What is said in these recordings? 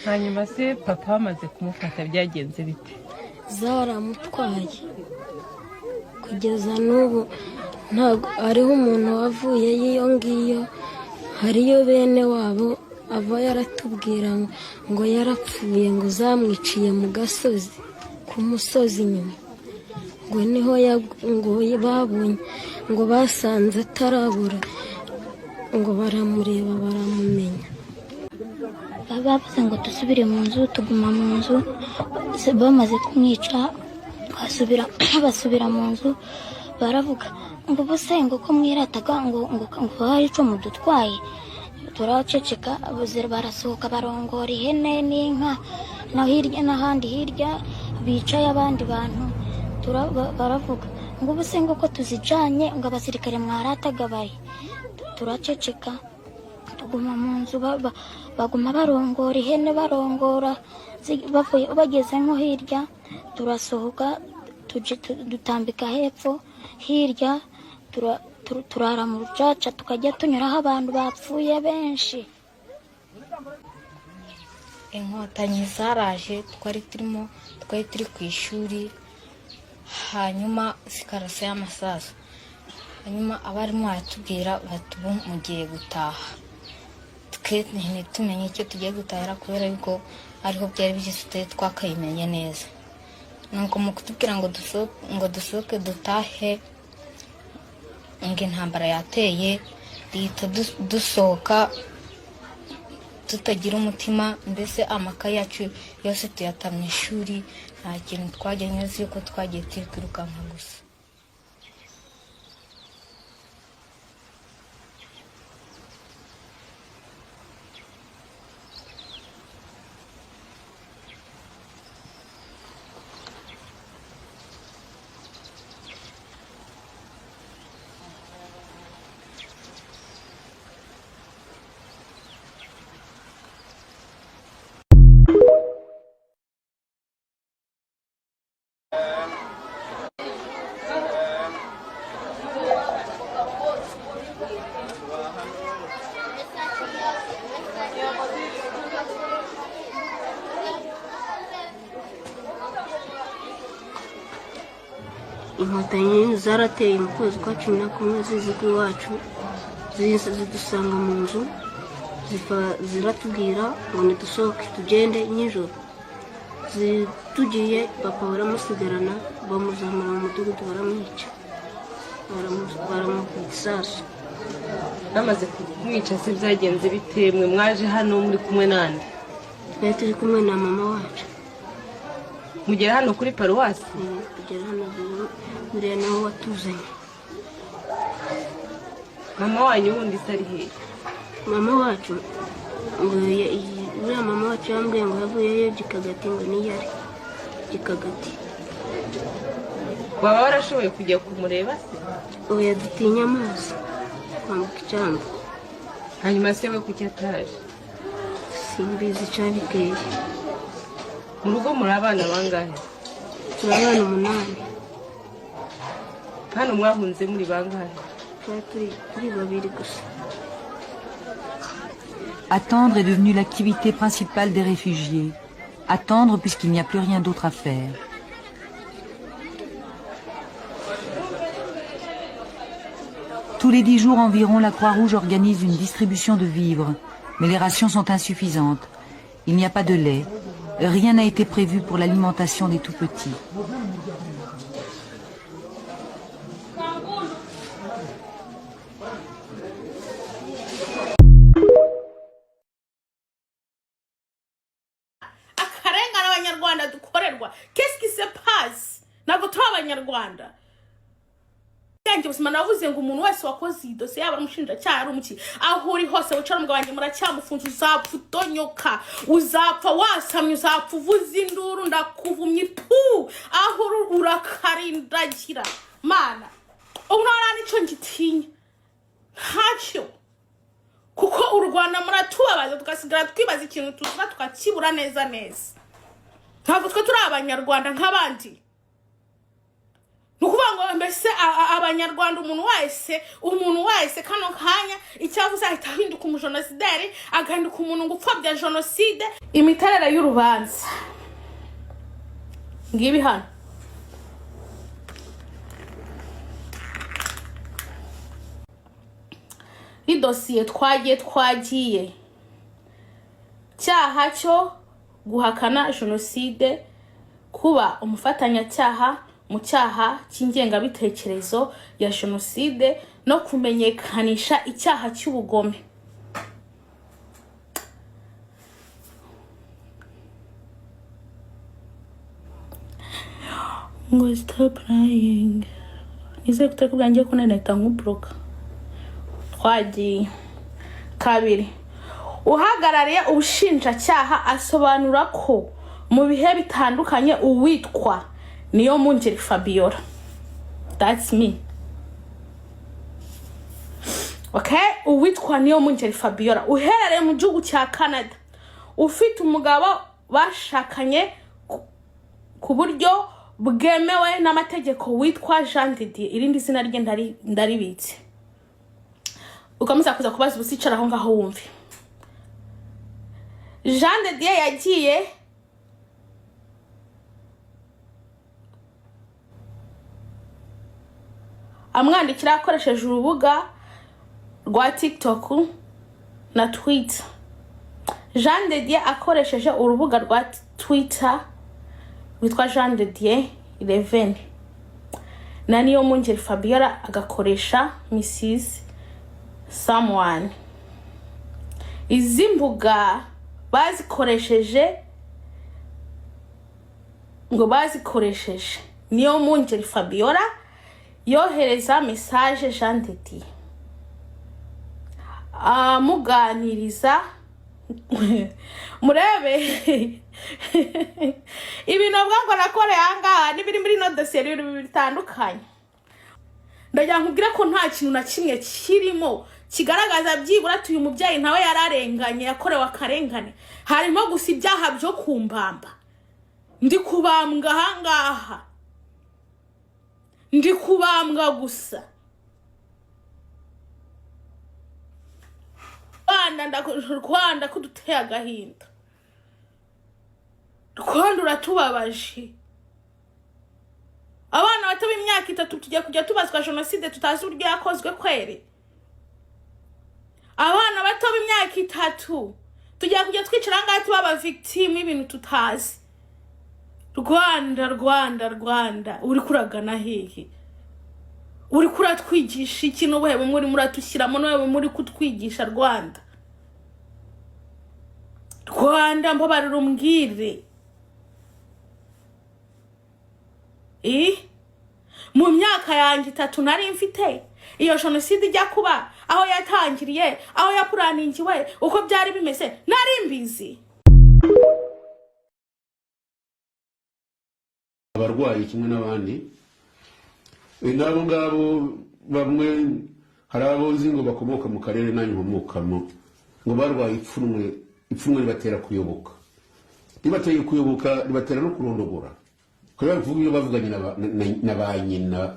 hanyuma se papa amaze kumufata byagenze bite? zaramutwaye kugeza n'ubu ntabwo ariho umuntu wavuye y'iyo ngiyo, hariyo bene wabo ava yaratubwira ngo yarapfuye, ngo zamwiciye mu gasozi, ku musozi inyuma, ngo niho ngo babonye, ngo basanze atarabura, ngo baramureba baramumenya. Bavuze ngo dusubire mu nzu, tuguma mu nzu, bamaze kumwica basubira mu nzu, baravuga ngo bose ngo ko mwirataga ngo hari ico mudutwaye. Turaceceka, barasohoka barongora ihene n'inka, no hirya n'ahandi hirya bicaye abandi bantu, baravuga ngo bose ngo ko tuzijanye, ngo abasirikare mwarataga bari. Turaceceka tuguma mu nzu, baguma barongora ihene, barongora bageze nko hirya, turasohoka dutambika hepfo hirya, turara mu rucaca, tukajya tunyuraho abantu bapfuye benshi. Inkontanyi zaraje, twari turi ku ishuri, hanyuma zikarasa y'amasasu, hanyuma abarimu baratubwira bati ubu mugiye gutaha. Twe ntitumenye icyo tugiye gutahira kubera yuko ariho byari bigeze twakayimenye neza. Nuko mu kutubwira ngo dusohoke dutahe, ngo intambara yateye, duhita dusohoka tutagira umutima, mbese amakaye yacu yose tuyata mu ishuri, nta kintu twajyanye, uzi yuko twagiye turi kwirukanka gusa. Inkontanyi zarateye mu kwezi kwa 11 zizigwa iwacu, zidusanga mu nzu, ziratubwira ngo nidusohoke tugende nijoro. Tugiye papa baramusigarana, bamuzamura mu mudugudu, baramwica, baramukubita isasu. Bamaze kumwica se byagenze bite? Mwe mwaje hano muri kumwe nande? Twari turi kumwe na mama wacu. Mugera hano kuri paruwasi? Kugera hano buriya naho watuzanye. Mama wanyu wundi sari he? Mama wacu uriya mama wacu yambwiye ngo yavuyeyo Gikagati, ngo niyari Gikagati. Waba warashoboye kujya kumureba se? Oya, dutinya amazi kwambuka icyambu. Hanyuma se we kuki ataje? Simbizi cyabiteye. Mu rugo muri abana bangahe? Turi abana 8. Hano mwahunze muri bangahe? Turi babiri gusa. Attendre est devenu l'activité principale des réfugiés. Attendre puisqu'il n'y a plus rien d'autre à faire. Tous les 10 jours environ, la Croix-Rouge organise une distribution de vivres, mais les rations sont insuffisantes. Il n'y a pas de lait. Rien n'a été prévu pour l'alimentation des tout-petits. Qu'est-ce qui se passe? Ntabwo turi abanyarwanda. Yanjye ubuzima navuze ngo umuntu wese wakoze idosiye yaba umushinjacyaha ari umuki, aho uri hose wicara mu gabanye muracyamufunze, uzapfa utonyoka, uzapfa wasamye, uzapfa uvuza induru, ndakuvumye pu, aho urakarindagira. Mana, ubu nta nicyo ngitinya, ntacyo, kuko u Rwanda muratubabaza, tugasigara twibaza ikintu tuza tukakibura neza. Ntabwo twe turi abanyarwanda nk'abandi. nukuvuga ngo mbese abanyarwanda umuntu wese kano kanya icyavuze ahita ahinduka umujenosideri agahinduka umuntu ngo upfobya jenoside. Imiterere y'urubanza ngibi hano. Idosiye twagiye cyaha cyo guhakana jenoside, kuba umufatanyacyaha mu cyaha cy'ingengabitekerezo ya jenoside no kumenyekanisha icyaha cy'ubugome. Ngo stop lying. Nize kutakubyangiye ko nahita nkubloka. Twagiye. Kabiri, uhagarariye ubushinjacyaha asobanura ko mu bihe bitandukanye uwitwa Niyomwungeri Fabiola, that's me, okay, uwitwa Niyomwungeri Fabiola uherereye mu gihugu cya Canada, ufite umugabo bashakanye ku buryo bwemewe n'amategeko witwa Jean de Dieu, irindi zina rye ndaribitse, ukameza kuza kubaza ubusicara aho ngaho wumve. Jean de Dieu yagiye amwandikira akoresheje urubuga rwa TikTok na Twitter. Jean de Dieu akoresheje urubuga rwa Twitter witwa Jean de Dieu 11, na Niyomwungeri Fabiola agakoresha Mrs Someone. Izi mbuga bazikoresheje Niyomwungeri Fabiola yohereza message Jean de Dieu amuganiriza. Murebe ibintu bwango nakore hanga nibiri muri no dossier bitandukanye. Ndagira nkubwira ko nta kintu na kimwe kirimo kigaragaza byibura tuyu mubyayi ntawe yararenganye yakorewe akarengane, harimo gusa ibyaha byo kumbamba. Ndi kubambwa hangaha, ndi kubambwa gusa. Rwanda kuduteye agahinda, Rwanda uratubabaje. Abana bato b'imyaka 3 tugiye kujya tubazwa jenoside tutazi uburyo yakozwe kwere. Abana bato b'imyaka 3 tugiye kujya twicara ngaho tubaba victim y'ibintu tutazi. Rwanda uri kuragana hehe? Uri kuratwigisha ikintu wewe muri muratushyiramo wewe muri kutwigisha Rwanda mbabarira umbwire. Mu myaka yanjye 3 nari mfite iyo jenoside ijya kuba, aho yatangiriye, aho yapuraningiwe, uko byari bimeze nari mbizi. Abarwayi kimwe n'abandi nabo ngabo bamwe hari abozi ngo bakomoka mu karere nanyu nkomokamo ngo barwaye ipfunwe ribatera kuyoboka, ribateye kuyoboka, ribatera no kurondogora. Kubera mvuga iyo bavuganye na ba nyina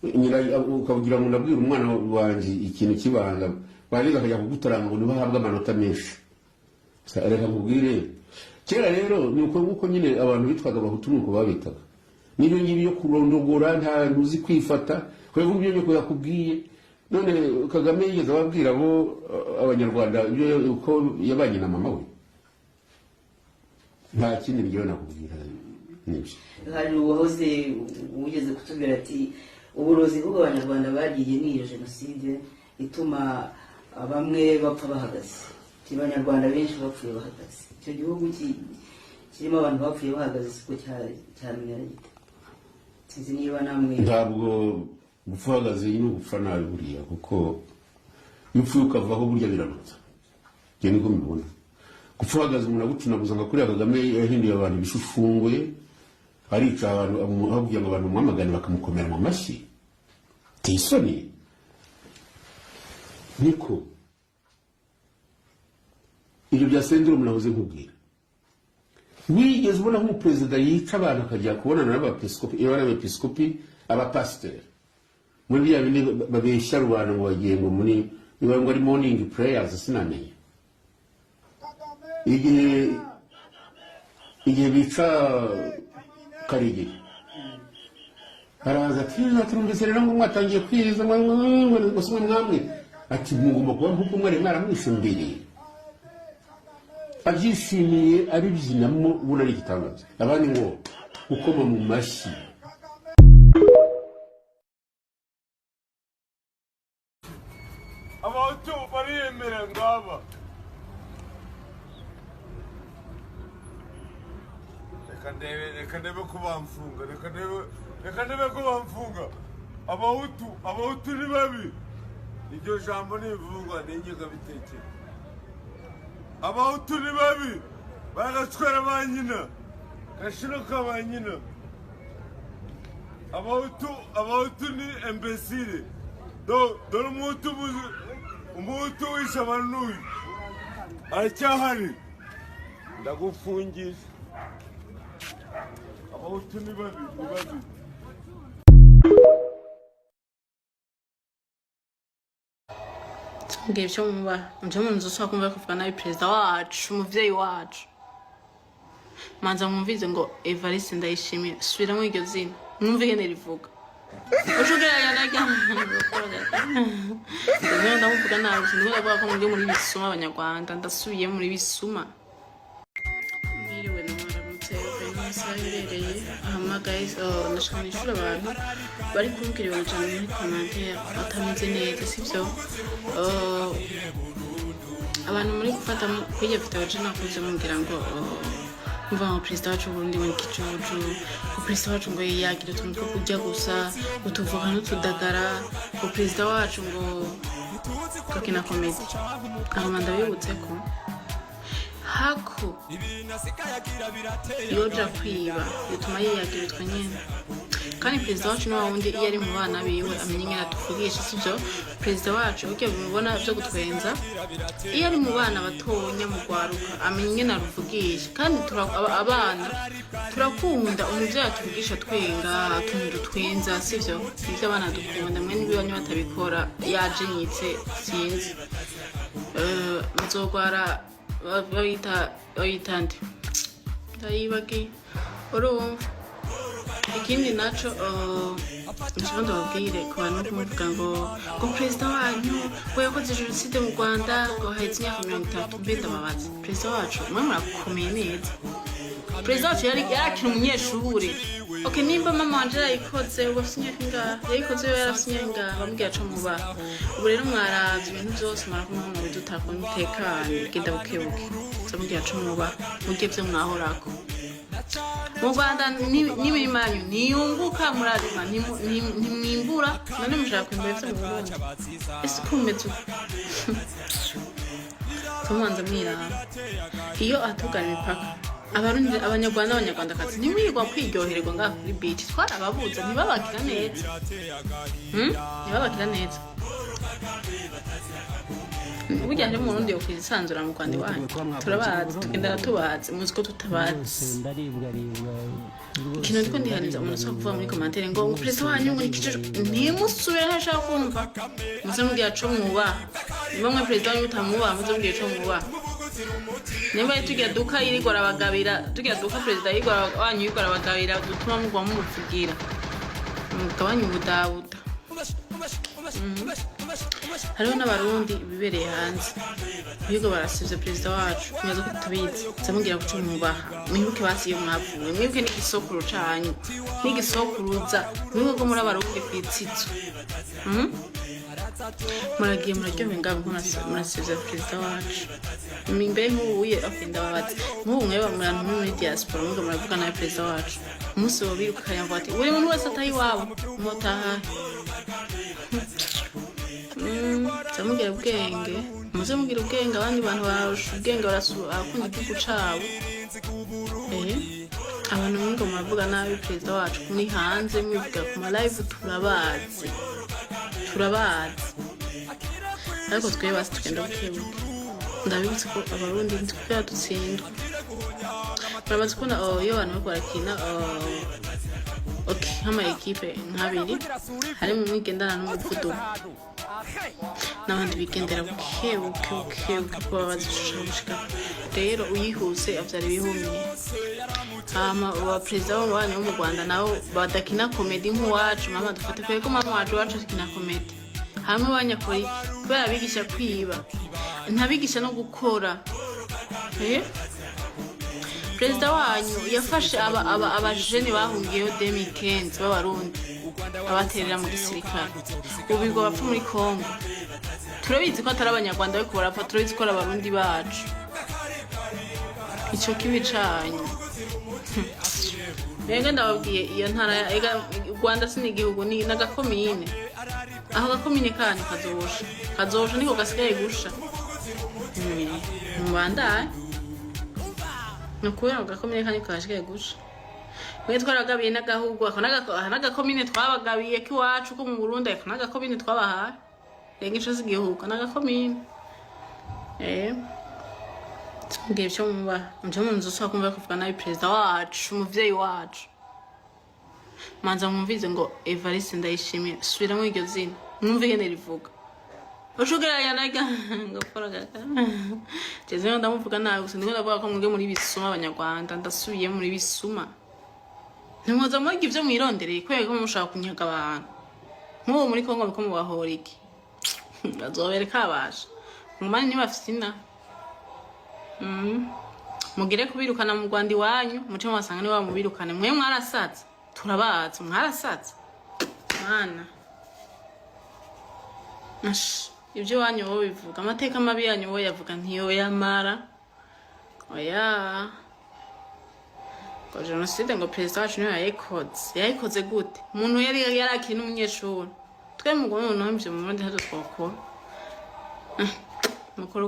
ukavugira ngo nabwira umwana wanjye ikintu kibanga, bariga akajya kugutaranga ngo nibahabwe amanota menshi. Reka nkubwire, kera rero ni uko nyine abantu bitwaga abahutu nuko babitaga. Nibyo ngibi yo kurondogora, nta ntuzi kwifata, kubera ibyo nyoko yakubwiye. None Kagame yigeze ababwira bo abanyarwanda uko yabanye na mama we. Nta kindi byo nakubwira nibyo. Hari uwahoze ugeze kutubwira ati uburozi bwo abanyarwanda bagiye n'iyo jenoside ituma bamwe bapfa bahagaze. Abanyarwanda benshi bapfuye bahagaze. Icyo gihugu kirimo abantu bapfuye bahagaze siko cyamenyera gite. Sinzi niba namwe ntabwo gupfa bahagaze no gupfa nabi buriya, kuko upfuye ukavaho burya biranutse. Nge niko mbibona. Gupfa bahagaze umuntu agucunaguza ngo kuri Kagame yahinduye abantu bishushungwe, arica abantu amuhabwiye ngo abantu mwamagane bakamukomera mu mashyi. Tisoni niko ibyo bya syndrome nahoze nkubwira. Wigeze ubona nk'umuperezida yica abantu akajya kubonana n'abepiskopi, iyo ari abepiskopi abapasiteri muri bya bindi babeshya rubanda ngo bagiye ngo muri niba ngo ari morning prayers sinamenye igihe bica Karigiri araza ati turumvise rero ngo mwatangiye kwiriza ngo mwamwe ati mugomba kuba nk'uko mwari mwaramwishe mbere abyishimiye abibyinamo ubona ari igitangaza abandi ngo gukoma mu mashyi abahutu bariyemera ngaba reka ndebe ko bamfunga reka ndebe ko bamfunga abahutu ni babi iryo jambo nivugwa n'ingengabitekerezo abahutu ni babi bagatwara ba nyina gashino ka ba nyina abahutu ni imbesire dore umuhutu wishe abanuyu aracyahari ndagufungisha abahutu ni babi ngiye cyo mu nzu ushaka kumva kuvuga nabi perezida wacu umuvyeyi wacu manza mwumvize ngo Evariste Ndayishimiye subiramo iryo zina mwumve ngene rivuga ushugera naga ndabona ndavuga nabi sinubwo bavuga ko muri bisuma abanyarwanda ndasubiye muri bisuma mwiriwe n'amaramutse y'abasaherereye ahamagaye nashaka ishuri abantu bari kumbwira ibintu cyane muri commentaire batameze neza sivyo abantu muri gufata kwiye video je nakoze mumbwira ngo umva ngo perezida wacu Burundi ngo kicucu ko perezida wacu ngo yagira utuntu two kujya gusa utuvuga n'utudagara ko perezida wacu ngo kakina komedi aho ndabibutse ko hako yoja kwiba bituma yiyagira utwo nyene kandi perezida wacu no wundi iyo ari mu bana biwe amenye ingene atuvugisha sivyo perezida wacu ugiye bimubona byo gutwenza iyo ari mu bana batonya mu gwaruka amenye ingene aruvugisha kandi abana turakunda umuvyeyi atuvugisha twenga tundu twenza sivyo ivyo abana dukunda mwe n'ibibonye batabikora yajenyitse sinzi muzogwara bayita nde ndayibagi urumva ikindi naco ikibazo babwire ku bantu kuvuga ngo perezida wanyu we yakoze jenoside mu Rwanda ngo haheze imyaka 30 mbeda babazi perezida wacu mwe murakomeye neza perezida wacu yari akiri umunyeshuri okay nimba mama wanje yayikoze ubafite yayikoze yo yarafite bambwiye aco muba ubu rero mwaravye ibintu byose marakumwe mu bidutako nitekanye genda bukebuke bambwiye aco muba mugiye byo mwahorako mu Rwanda n'imirima yanyu niyunguka murarima ntimwimbura none mushaka kwimbura byo mu Burundi ese kumeze tumanza mwirana iyo atugana imipaka abarundi abanyarwandakazi nimwirwa kwiryohererwa ngaha kuri beach twarababuza ntibabakira neza burya ndi mu Burundi yo kwisanzura mu Rwanda iwanyu turabazi tugendera tubazi muzi ko tutabazi ikintu ndiko ndihaniza umuntu ashaka kuvuga muri commentaire ngo perezida wanyu muri kicucu ntimusubire ntashaka kumva muze mugiye aco mwuba nimwe perezida wanyu utamuba muze mugiye aco mwuba nimba tugiye duka yirigora abagabira tugiye duka perezida yirigora wanyu yirigora abagabira dutuma mugwa mumuvugira mugabanya ubudabuda hariho n'abarundi bibereye hanze bigo barasivye perezida wacu neza ko tubizi zamubwira ko tumwubaha mwibuke basi iyo mwavuye mwibuke n'igisokuru canyu n'igisokuruza mwibuke ko muri abarundi kwitsitso muragiye muraryohewe ngaho murasivye perezida wacu imbere nk'ubuye akenda babazi nk'ubu mweba murantu muri diaspora mwiga muravuga nawe perezida wacu umunsi wo birukanya ngo ati buri muntu wese ataha iwabo mwotaha mugira ubwenge muze mugira ubwenge abandi bantu barusha ubwenge barakunda igihugu cabo abantu mwiga muravuga nabi perezida wacu muri hanze mwivuga ku ma live turabazi ariko twebwe basi tugenda bukebuke ndabibutse ko abarundi ntitwira dutsindwa murabazi ko iyo abantu bariko barakina okay hama ekipe nk'abiri hari mu migendana n'umuvuduko n'abandi bigendera buke kuba bazishaka rero uyihuse avyara ibihumye hama wa president w'abana mu Rwanda nawo badakina comedy nk'uwacu mama dufate kwego mama wacu akina comedy hamwe banyakora iki kubera abigisha kwiba ntabigisha no gukora Perezida wanyu yafashe abajene bahungiyeho 2015 b'abarundi abaterera mu gisirikare ubirwa bapfa muri Kongo turabizi ko atari abanyarwanda bari kubarapfa turabizi ko ari abarundi bacu ico kibi canyu Mbega ndababwiye iyo ntara ega Rwanda sini igihugu ni nagakomine aho gakomine kanyu kazosha niko gasigaye gusha mbandaye nukuya gakomine kanyu kashigaye gusha mwe twaragabiye n'agahugu n'agakomine twabagabiye kiwacu ko mu Burundi n'agakomine twabahaye rega ico z'igihugu n'agakomine ngiye cyo mu nzu so kumva kuvuga nabi president wacu umuvyeyi wacu manza mwumvize ngo Evariste Ndayishimiye subiramo iryo zina mwumve ngene rivuga ushugera yanaga ngo porogaka jeje ndamuvuga nawe gusa ndiko ndavuga ko mwebwe muri bisuma abanyarwanda ndasubiye muri bisuma ntimwoza muri ivyo mwirondereye kwego mushaka kunyaga abantu nk'uwo muri Kongo biko mubahora iki bazobereka abasha mwumane nibafisina mugire kubirukana mu Rwanda iwanyu muce mwasanga ni bamubirukane mwe mwarasaza turabaza mwarasaza mana ibyo wanyu bo bivuga amateka mabi yanyu bo yavuga ntiyo yamara oya ko jenoside ngo president wacu niyo yayikoze gute umuntu yari yarakiri n'umunyeshuri twe mu Rwanda no mbye mu Burundi hazo twakora mukoro